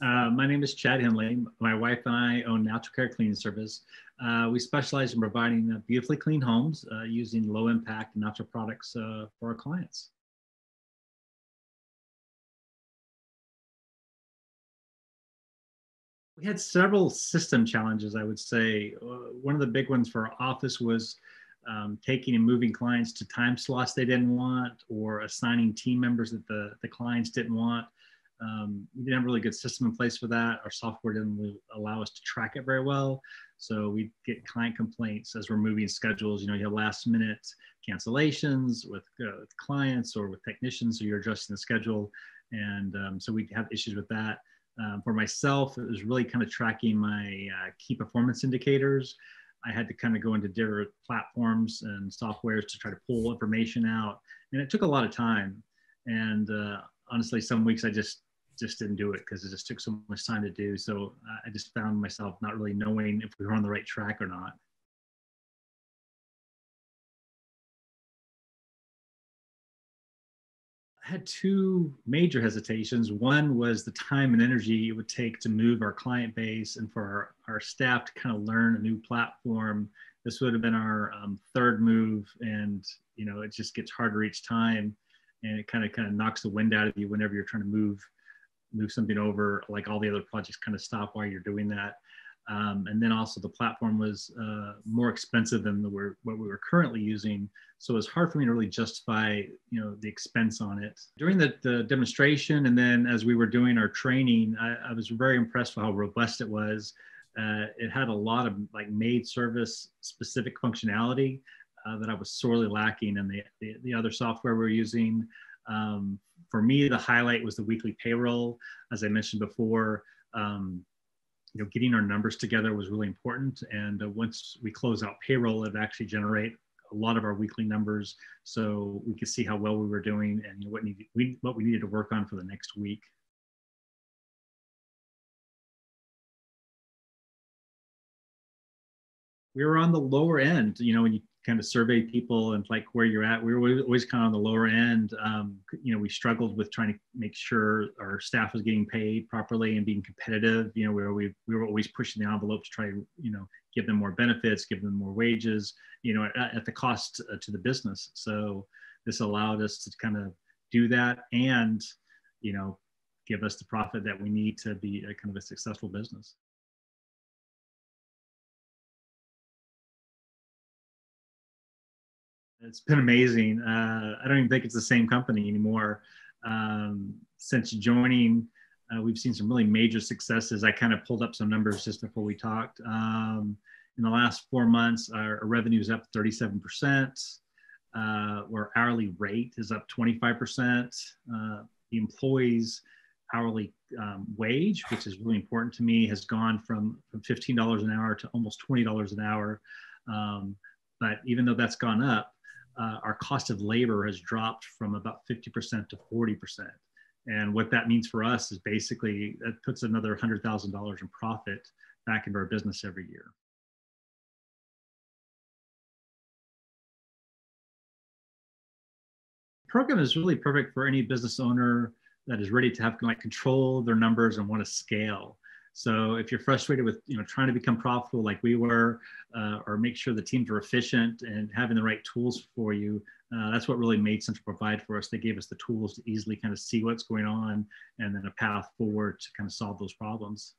My name is Chad Henley. My wife and I own NaturalCare Cleaning Service. We specialize in providing beautifully clean homes using low impact and natural products for our clients. We had several system challenges, I would say. One of the big ones for our office was taking and moving clients to time slots they didn't want, or assigning team members that the clients didn't want. We didn't have a really good system in place for that. Our software didn't really allow us to track it very well. So we get client complaints as we're moving schedules. You know, you have last minute cancellations with clients or with technicians, so you're adjusting the schedule. And so we have issues with that. For myself, it was really kind of tracking my key performance indicators. I had to kind of go into different platforms and softwares to try to pull information out. And it took a lot of time. And honestly, some weeks I just didn't do it because it just took so much time to do. So I just found myself not really knowing if we were on the right track or not. I had two major hesitations. One was the time and energy it would take to move our client base and for our staff to kind of learn a new platform. This would have been our third move, and you know, it just gets harder each time, and it kind of knocks the wind out of you whenever you're trying to move something over. Like all the other projects kind of stop while you're doing that. And then also the platform was more expensive than what we were currently using. So it was hard for me to really justify, you know, the expense on it. During the demonstration, and then as we were doing our training, I was very impressed with how robust it was. It had a lot of like Maid Service specific functionality that I was sorely lacking in the other software we're using. For me, the highlight was the weekly payroll. As I mentioned before, you know, getting our numbers together was really important. And once we close out payroll, it actually generate a lot of our weekly numbers, so we could see how well we were doing and what we needed to work on for the next week. We were on the lower end. You know, when you kind of survey people and like where you're at, we were always kind of on the lower end. You know, we struggled with trying to make sure our staff was getting paid properly and being competitive. You know, we were always pushing the envelope to try to, you know, give them more benefits, give them more wages, you know, at the cost to the business. So this allowed us to kind of do that and, you know, give us the profit that we need to be a kind of a successful business. It's been amazing. I don't even think it's the same company anymore. Since joining, we've seen some really major successes. I kind of pulled up some numbers just before we talked. In the last 4 months, our revenue is up 37%. Our hourly rate is up 25%. The employees' hourly wage, which is really important to me, has gone from $15 an hour to almost $20 an hour. But even though that's gone up, our cost of labor has dropped from about 50% to 40%. And what that means for us is basically that puts another $100,000 in profit back into our business every year. The program is really perfect for any business owner that is ready to have like control of their numbers and want to scale. So if you're frustrated with, you know, trying to become profitable like we were, or make sure the teams are efficient and having the right tools for you, that's what really MaidCentral provide for us. They gave us the tools to easily kind of see what's going on and then a path forward to kind of solve those problems.